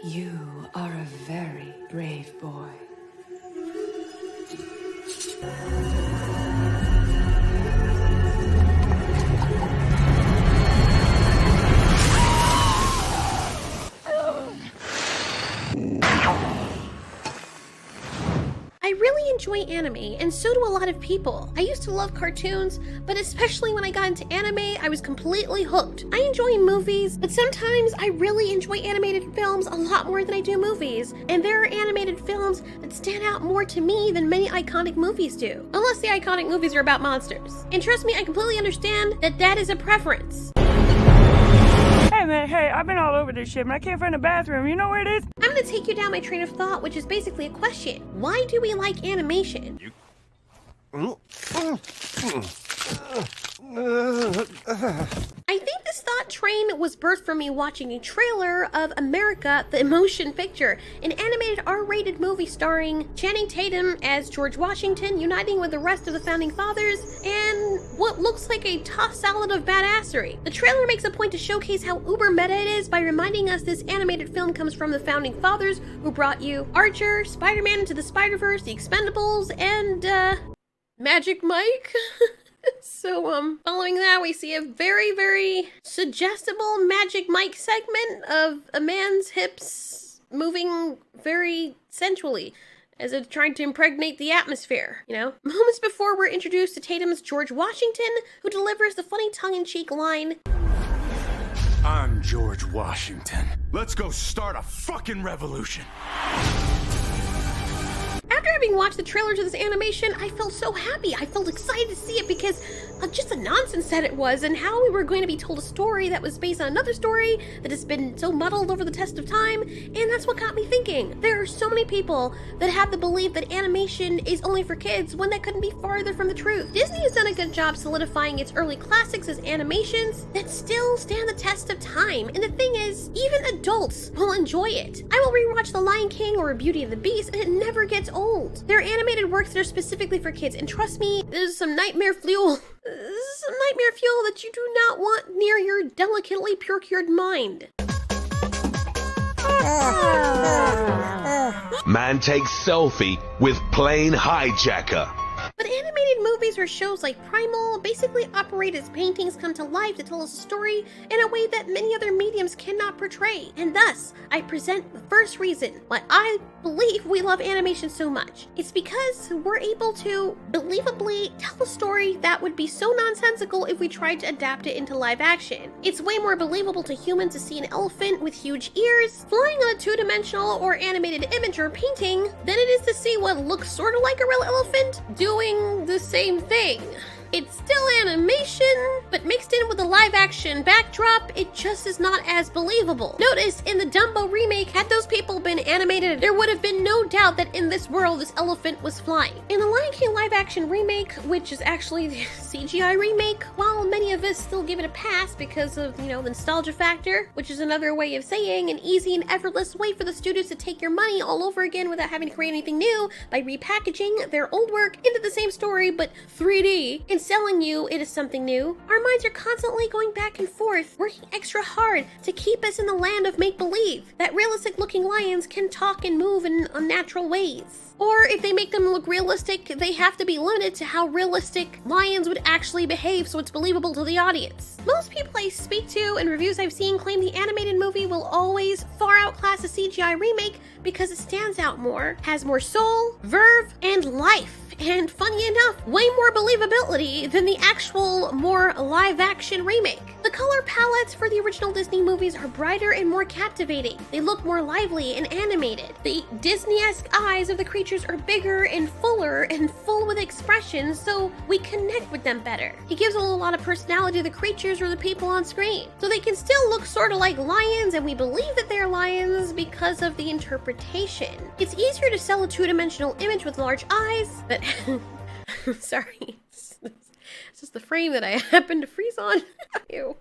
You are a very brave boy. I really enjoy anime, and so do a lot of people. I used to love cartoons, but especially when I got into anime, I was completely hooked. I enjoy movies, but sometimes I really enjoy animated films a lot more than I do movies. And there are animated films that stand out more to me than many iconic movies do. Unless the iconic movies are about monsters. And trust me, I completely understand that that is a preference. Hey man, hey, I've been all over this shit, but I can't find the bathroom. You know where it is? I'm gonna take you down my train of thought, which is basically a question. Why do we like animation? I think this thought train was birthed from me watching a trailer of America, the Motion Picture, an animated R-rated movie starring Channing Tatum as George Washington uniting with the rest of the Founding Fathers and what looks like a tossed salad of badassery. The trailer makes a point to showcase how uber meta it is by reminding us this animated film comes from the Founding Fathers who brought you Archer, Spider-Man Into the Spider-Verse, The Expendables, and Magic Mike. So, following that, we see a very, very suggestible Magic Mike segment of a man's hips moving very sensually as it's trying to impregnate the atmosphere, you know? Moments before we're introduced to Tatum's George Washington, who delivers the funny tongue-in-cheek line, "I'm George Washington. Let's go start a fucking revolution." After having watched the trailer to this animation, I felt so happy. I felt excited to see it because of just the nonsense that it was and how we were going to be told a story that was based on another story that has been so muddled over the test of time, and that's what got me thinking. There are so many people that have the belief that animation is only for kids when that couldn't be farther from the truth. Disney has done a good job solidifying its early classics as animations that still stand the test of time, and the thing is, even adults will enjoy it. I will rewatch The Lion King or Beauty and the Beast, and it never gets old. There are animated works that are specifically for kids, and trust me, there's some nightmare fuel. Some nightmare fuel that you do not want near your delicately pure-cured mind. Man takes selfie with plane hijacker. But animated movies or shows like Primal basically operate as paintings come to life to tell us a story in a way that many other mediums cannot portray. And thus, I present the first reason why I believe we love animation so much. It's because we're able to believably tell a story that would be so nonsensical if we tried to adapt it into live action. It's way more believable to humans to see an elephant with huge ears flying on a two-dimensional or animated image or painting than it is to see what looks sort of like a real elephant doing the same thing. It's still animation, but mixed in with a live-action backdrop, it just is not as believable. Notice, in the Dumbo remake, had those people been animated, there would have been no doubt that in this world, this elephant was flying. In the Lion King live-action remake, which is actually the CGI remake, while many of us still give it a pass because of, you know, the nostalgia factor, which is another way of saying an easy and effortless way for the studios to take your money all over again without having to create anything new by repackaging their old work into the same story, but 3D. And selling you it is something new, our minds are constantly going back and forth, working extra hard to keep us in the land of make-believe, that realistic-looking lions can talk and move in unnatural ways. Or if they make them look realistic, they have to be limited to how realistic lions would actually behave so it's believable to the audience. Most people I speak to and reviews I've seen claim the animated movie will always far outclass a CGI remake because it stands out more, has more soul, verve, and life. And funny enough, way more believability than the actual, more live-action remake. The color palettes for the original Disney movies are brighter and more captivating. They look more lively and animated. The Disney-esque eyes of the creatures are bigger and fuller and full with expression, so we connect with them better. It gives a lot of personality to the creatures or the people on screen. So they can still look sort of like lions, and we believe that they're lions because of the interpretation. It's easier to sell a two-dimensional image with large eyes, but sorry. It's just the frame that I happen to freeze on. Ew.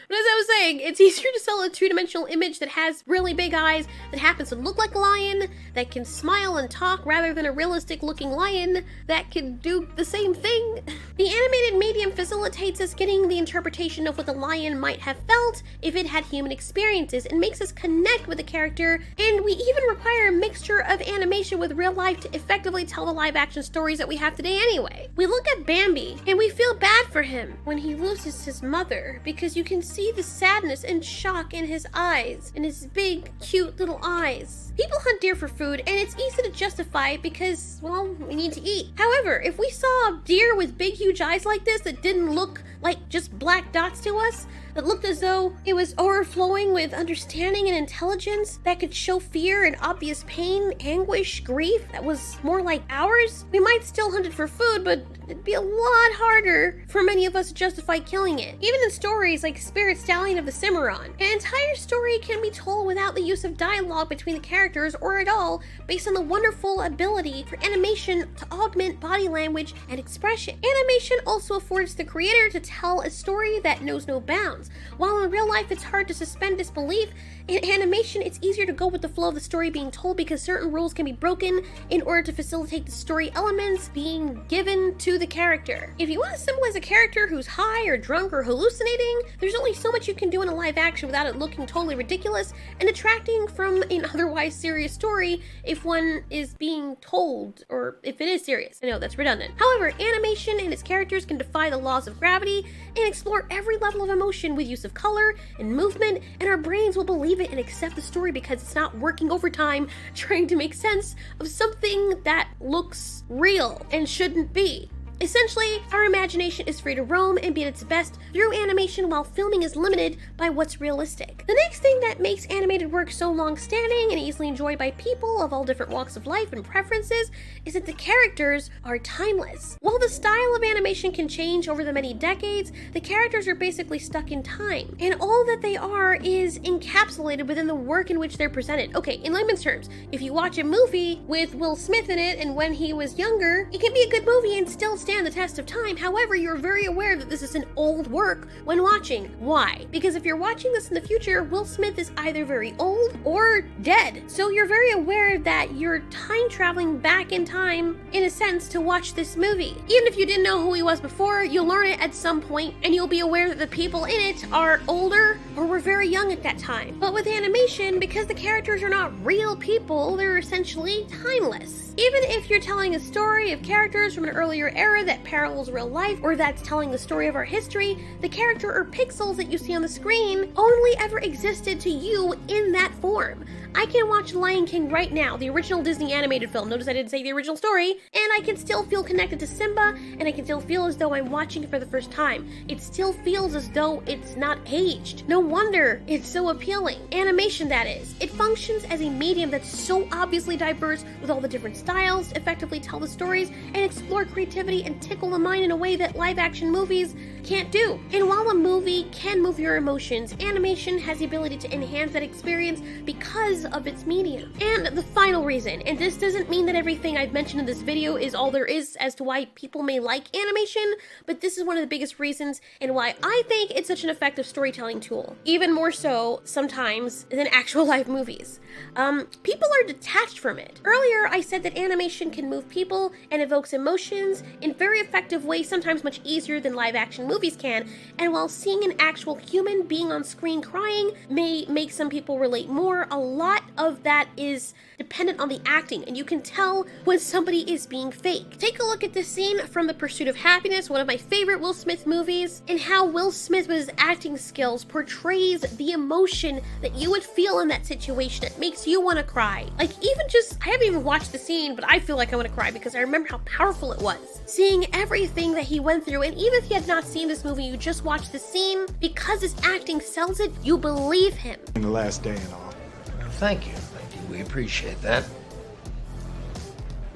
But as I was saying, it's easier to sell a two-dimensional image that has really big eyes, that happens to look like a lion, that can smile and talk rather than a realistic-looking lion that can do the same thing. The animated medium facilitates us getting the interpretation of what the lion might have felt if it had human experiences and makes us connect with the character, and we even require a mixture of animation with real life to effectively tell the live-action stories that we have today anyway. We look at Bambi, and we feel bad for him when he loses his mother, because you can see the sadness and shock in his eyes, in his big, cute little eyes. People hunt deer for food, and it's easy to justify because, well, we need to eat. However, if we saw a deer with big, huge eyes like this that didn't look like just black dots to us, that looked as though it was overflowing with understanding and intelligence, that could show fear and obvious pain, anguish, grief, that was more like ours, we might still hunt it for food, but it'd be a lot harder for many of us to justify killing it. Even in stories like Spirit Stallion of the Cimarron, an entire story can be told without the use of dialogue between the characters or at all, based on the wonderful ability for animation to augment body language and expression. Animation also affords the creator to tell a story that knows no bounds. While in real life it's hard to suspend disbelief, in animation it's easier to go with the flow of the story being told because certain rules can be broken in order to facilitate the story elements being given to the character. If you want to symbolize a character who's high or drunk or hallucinating, there's only so much you can do in a live action without it looking totally ridiculous and detracting from an otherwise serious story if one is being told, or if it is serious. I know that's redundant. However, animation and its characters can defy the laws of gravity and explore every level of emotion with use of color and movement, and our brains will believe it and accept the story because it's not working overtime trying to make sense of something that looks real and shouldn't be. Essentially, our imagination is free to roam and be at its best through animation while filming is limited by what's realistic. The next thing that makes animated work so long-standing and easily enjoyed by people of all different walks of life and preferences is that the characters are timeless. While the style of animation can change over the many decades, the characters are basically stuck in time, and all that they are is encapsulated within the work in which they're presented. Okay, in layman's terms, if you watch a movie with Will Smith in it and when he was younger, it can be a good movie and still stand the test of time. However, you're very aware that this is an old work when watching. Why? Because if you're watching this in the future, Will Smith is either very old or dead. So you're very aware that you're time traveling back in time, in a sense, to watch this movie. Even if you didn't know who he was before, you'll learn it at some point, and you'll be aware that the people in it are older or were very young at that time. But with animation, because the characters are not real people, they're essentially timeless. Even if you're telling a story of characters from an earlier era that parallels real life, or that's telling the story of our history, the character or pixels that you see on the screen only ever existed to you in that form. I can watch Lion King right now, the original Disney animated film. Notice I didn't say the original story, and I can still feel connected to Simba, and I can still feel as though I'm watching it for the first time. It still feels as though it's not aged. No wonder it's so appealing. Animation, that is. It functions as a medium that's so obviously diverse with all the different styles to effectively tell the stories and explore creativity and tickle the mind in a way that live action movies can't do. And while a movie can move your emotions, animation has the ability to enhance that experience because of its medium. And the final reason, and this doesn't mean that everything I've mentioned in this video is all there is as to why people may like animation, but this is one of the biggest reasons and why I think it's such an effective storytelling tool. Even more so sometimes than actual live movies. People are detached from it. Earlier, I said that animation can move people and evokes emotions in very effective ways, sometimes much easier than live action movies can, and while seeing an actual human being on screen crying may make some people relate more, a lot of that is dependent on the acting, and you can tell when somebody is being fake. Take a look at this scene from The Pursuit of Happiness, one of my favorite Will Smith movies, and how Will Smith with his acting skills portrays the emotion that you would feel in that situation. It makes you want to cry. Like, even just, I haven't even watched the scene, but I feel like I want to cry because I remember how powerful it was. Seeing everything that he went through, and even if you had not seen this movie, you just watched the scene, because his acting sells it, you believe him. In the last day and all. Well, thank you. We appreciate that.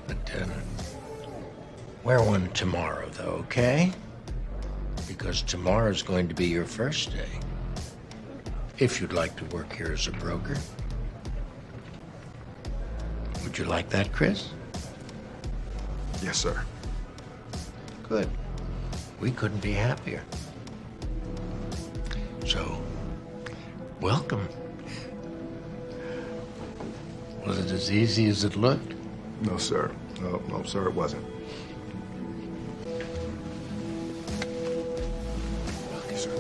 But, wear one tomorrow, though, okay? Because tomorrow's going to be your first day. If you'd like to work here as a broker. Would you like that, Chris? Yes, sir. Good. We couldn't be happier. So Welcome. Was it as easy as it looked? No, sir. No, sir, it wasn't. Okay, sir.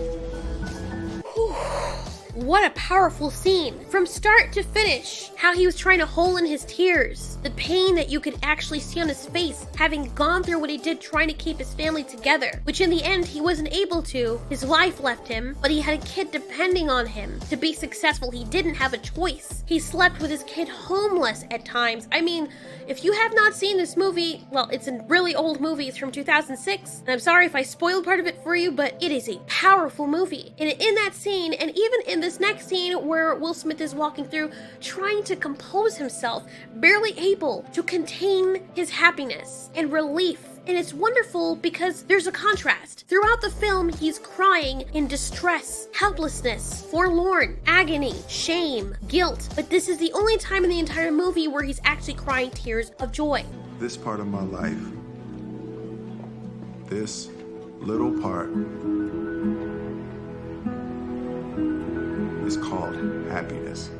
What a powerful scene. From start to finish, how he was trying to hold in his tears, the pain that you could actually see on his face, having gone through what he did trying to keep his family together, which in the end he wasn't able to. His wife left him, but he had a kid depending on him. To be successful, he didn't have a choice. He slept with his kid homeless at times. I mean, if you have not seen this movie, well, it's a really old movie. It's from 2006, and I'm sorry if I spoiled part of it for you, but it is a powerful movie. And in that scene, and even in this next scene where Will Smith is walking through, trying to compose himself, barely able to contain his happiness and relief. And it's wonderful because there's a contrast. Throughout the film, he's crying in distress, helplessness, forlorn, agony, shame, guilt. But this is the only time in the entire movie where he's actually crying tears of joy. This part of my life, this little part, is called happiness.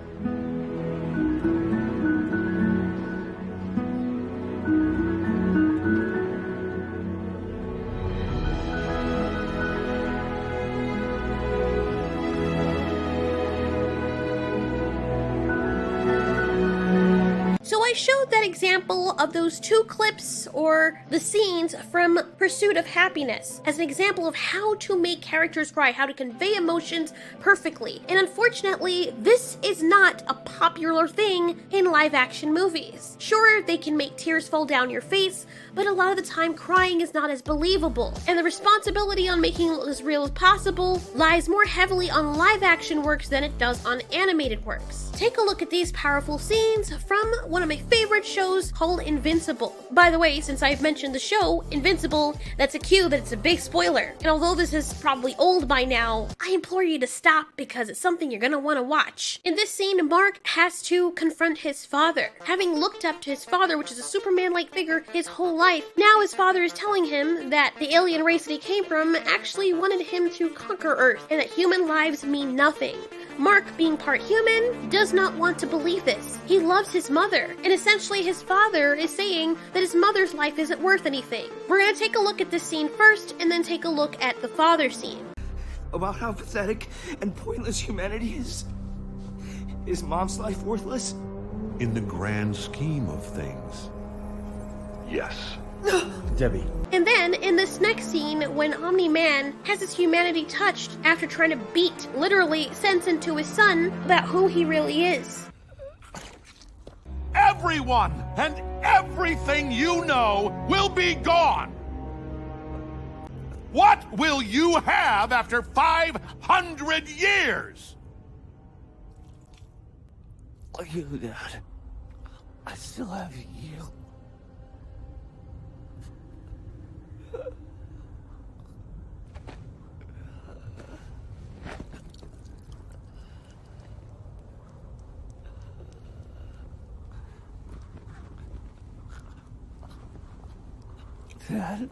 So I showed that example of those two clips or the scenes from Pursuit of Happiness as an example of how to make characters cry, how to convey emotions perfectly. And unfortunately, this is not a popular thing in live action movies. Sure, they can make tears fall down your face, but a lot of the time crying is not as believable. And the responsibility on making it as real as possible lies more heavily on live action works than it does on animated works. Take a look at these powerful scenes from one of my favorite shows called Invincible. By the way, since I've mentioned the show, Invincible, that's a cue that it's a big spoiler. And although this is probably old by now, I implore you to stop because it's something you're gonna want to watch. In this scene, Mark has to confront his father. Having looked up to his father, which is a Superman-like figure, his whole life, now his father is telling him that the alien race that he came from actually wanted him to conquer Earth and that human lives mean nothing. Mark, being part human, does not want to believe this. He loves his mother, and essentially his father is saying that his mother's life isn't worth anything. We're gonna take a look at this scene first, and then take a look at the father scene. About how pathetic and pointless humanity is. Is Mom's life worthless? In the grand scheme of things, yes. Debbie. And then, in this next scene, when Omni-Man has his humanity touched after trying to beat, literally, sense into his son about who he really is. Everyone and everything you know will be gone. What will you have after 500 years? You, Dad. I still have you. Dad?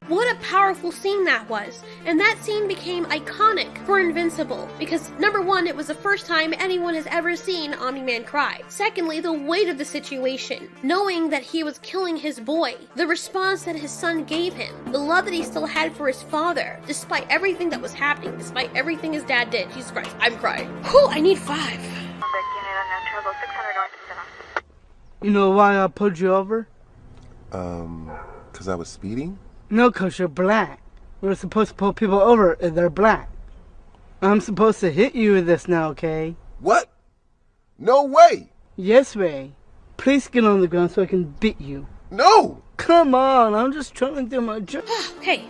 What a powerful scene that was, and that scene became iconic for Invincible, because number one, it was the first time anyone has ever seen Omni-Man cry. Secondly, the weight of the situation, knowing that he was killing his boy, the response that his son gave him, the love that he still had for his father, despite everything that was happening, despite everything his dad did. Jesus Christ, I'm crying. Whew, I need 5. You know why I pulled you over? 'Cause I was speeding? No, 'cause you're black. We're supposed to pull people over if they're black. I'm supposed to hit you with this now, okay? What? No way! Yes, Ray. Please get on the ground so I can beat you. No! Come on, I'm just trying to do my job. Okay,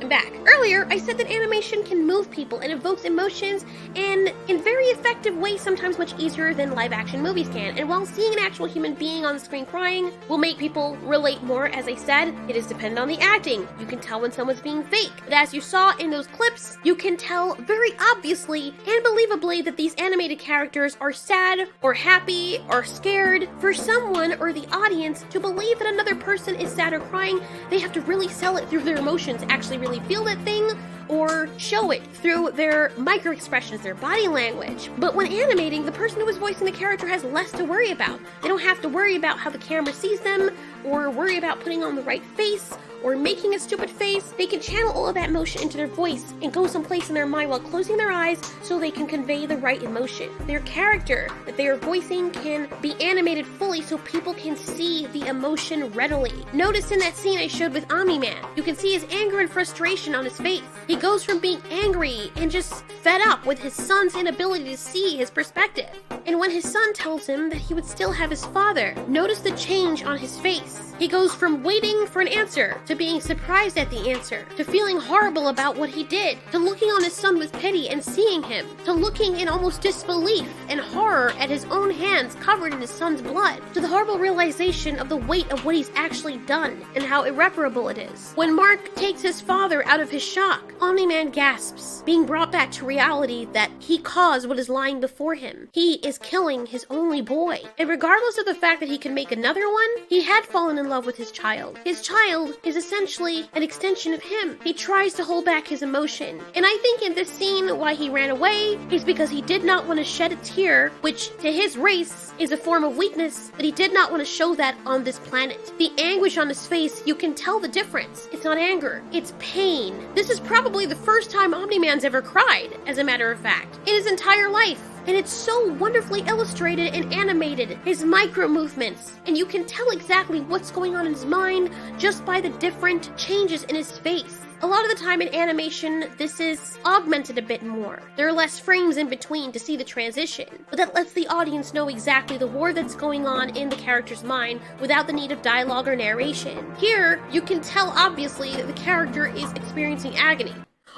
I'm back. Earlier, I said that animation can move people and evokes emotions and in very effective ways, sometimes much easier than live action movies can. And while seeing an actual human being on the screen crying will make people relate more, as I said, it is dependent on the acting. You can tell when someone's being fake. But as you saw in those clips, you can tell very obviously and believably that these animated characters are sad or happy or scared. For someone or the audience to believe that another person is sad or crying, they have to really sell it through their emotions, actually really feel that thing, or show it through their micro expressions, their body language. But when animating, the person who is voicing the character has less to worry about. They don't have to worry about how the camera sees them, or worry about putting on the right face, or making a stupid face. They can channel all of that emotion into their voice and go someplace in their mind while closing their eyes so they can convey the right emotion. Their character that they are voicing can be animated fully so people can see the emotion readily. Notice in that scene I showed with Omni-Man, you can see his anger and frustration on his face. He goes from being angry and just fed up with his son's inability to see his perspective. And when his son tells him that he would still have his father, notice the change on his face. He goes from waiting for an answer to being surprised at the answer, to feeling horrible about what he did, to looking on his son with pity and seeing him, to looking in almost disbelief and horror at his own hands covered in his son's blood, to the horrible realization of the weight of what he's actually done and how irreparable it is. When Mark takes his father out of his shock, Omni-Man gasps, being brought back to reality that he caused what is lying before him. He is killing his only boy. And regardless of the fact that he can make another one, he had fallen in love with his child. His child is essentially an extension of him. He tries to hold back his emotion. And I think in this scene, why he ran away is because he did not want to shed a tear, which to his race is a form of weakness, but he did not want to show that on this planet. The anguish on his face, you can tell the difference. It's not anger, it's pain. This is probably the first time Omni-Man's ever cried, as a matter of fact, in his entire life. And it's so wonderfully illustrated and animated, his micro movements. And you can tell exactly what's going on in his mind just by the different changes in his face. A lot of the time in animation, this is augmented a bit more. There are less frames in between to see the transition, but that lets the audience know exactly the war that's going on in the character's mind without the need of dialogue or narration. Here, you can tell obviously that the character is experiencing agony.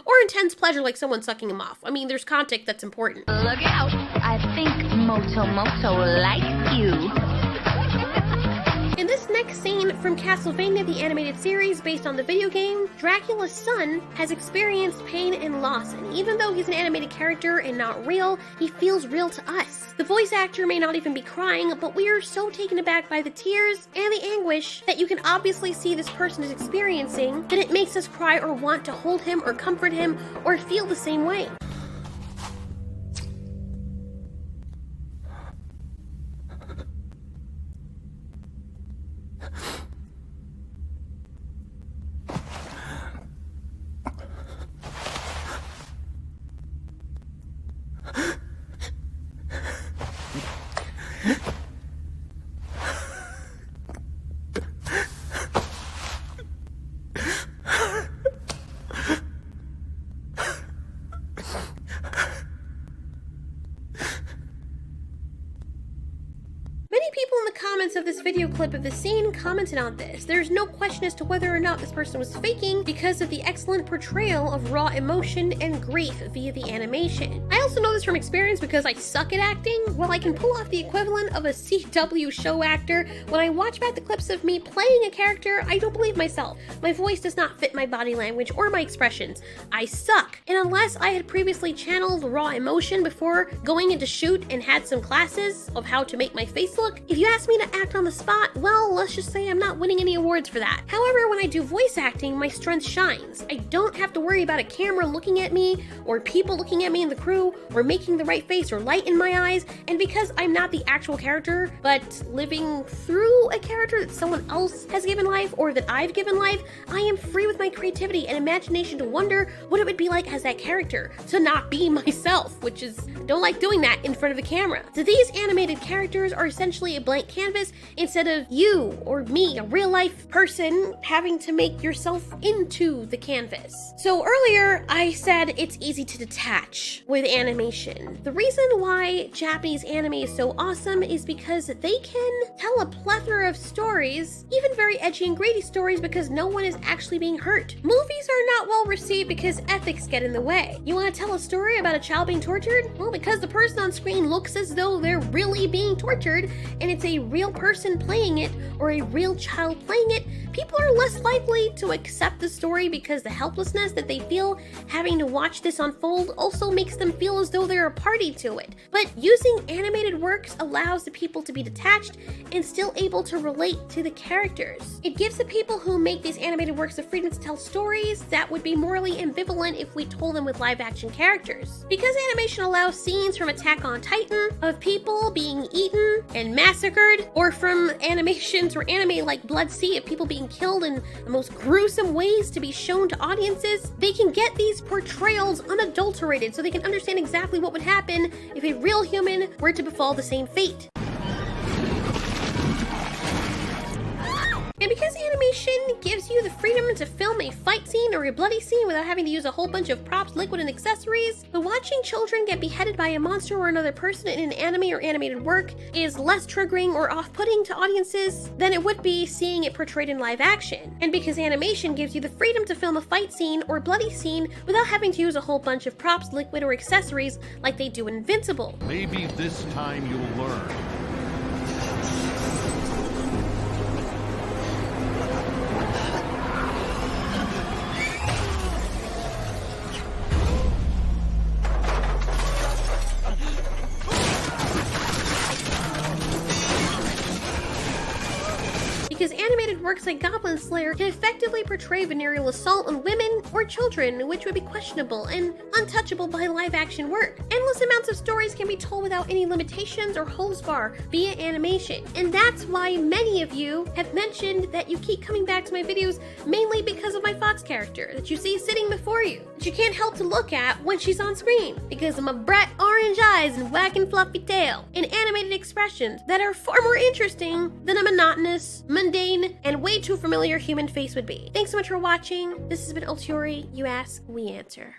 Or intense pleasure like someone sucking him off. I mean, there's context that's important. Look out! I think Moto likes you. In this next scene from Castlevania the Animated Series based on the video game, Dracula's son has experienced pain and loss, and even though he's an animated character and not real, he feels real to us. The voice actor may not even be crying, but we are so taken aback by the tears and the anguish that you can obviously see this person is experiencing that it makes us cry or want to hold him or comfort him or feel the same way. Of this video clip of the scene commented on this. There's no question as to whether or not this person was faking because of the excellent portrayal of raw emotion and grief via the animation. I also know this from experience because I suck at acting. While I can pull off the equivalent of a CW show actor, when I watch back the clips of me playing a character, I don't believe myself. My voice does not fit my body language or my expressions. I suck. And unless I had previously channeled raw emotion before going into shoot and had some classes of how to make my face look, if you ask me to act on the spot, well, let's just say I'm not winning any awards for that. However, when I do voice acting, my strength shines. I don't have to worry about a camera looking at me, or people looking at me in the crew, or making the right face or light in my eyes, and because I'm not the actual character, but living through a character that someone else has given life, or that I've given life, I am free with my creativity and imagination to wonder what it would be like as that character, to not be myself, which is, don't like doing that in front of the camera. So these animated characters are essentially a blank canvas canvas instead of you or me, a real life person, having to make yourself into the canvas. So earlier I said it's easy to detach with animation. The reason why Japanese anime is so awesome is because they can tell a plethora of stories, even very edgy and grady stories, because no one is actually being hurt. Movies are not well received because ethics get in the way. You want to tell a story about a child being tortured? Well, because the person on screen looks as though they're really being tortured and it's a real person playing it or a real child playing it, people are less likely to accept the story because the helplessness that they feel having to watch this unfold also makes them feel as though they're a party to it. But using animated works allows the people to be detached and still able to relate to the characters. It gives the people who make these animated works the freedom to tell stories that would be morally ambivalent if we told them with live action characters. Because animation allows scenes from Attack on Titan of people being eaten and massacred, or from animations or anime like Blood Sea of people being killed in the most gruesome ways to be shown to audiences, they can get these portrayals unadulterated so they can understand exactly what would happen if a real human were to befall the same fate. And because animation gives you the freedom to film a fight scene or a bloody scene without having to use a whole bunch of props, liquid, and accessories, but watching children get beheaded by a monster or another person in an anime or animated work is less triggering or off-putting to audiences than it would be seeing it portrayed in live action. And because animation gives you the freedom to film a fight scene or bloody scene without having to use a whole bunch of props, liquid, or accessories like they do in Invincible. Maybe this time you'll learn. Because animated works like Goblin Slayer can effectively portray venereal assault on women or children, which would be questionable and untouchable by live action work. Endless amounts of stories can be told without any limitations or holds bar via animation. And that's why many of you have mentioned that you keep coming back to my videos mainly because of my Fox character that you see sitting before you, that you can't help to look at when she's on screen, because of my bright orange eyes and wagging fluffy tail and animated expressions that are far more interesting than a monotonous, mundane, and way too familiar human face would be. Thanks so much for watching. This has been Ultiori. You ask, we answer.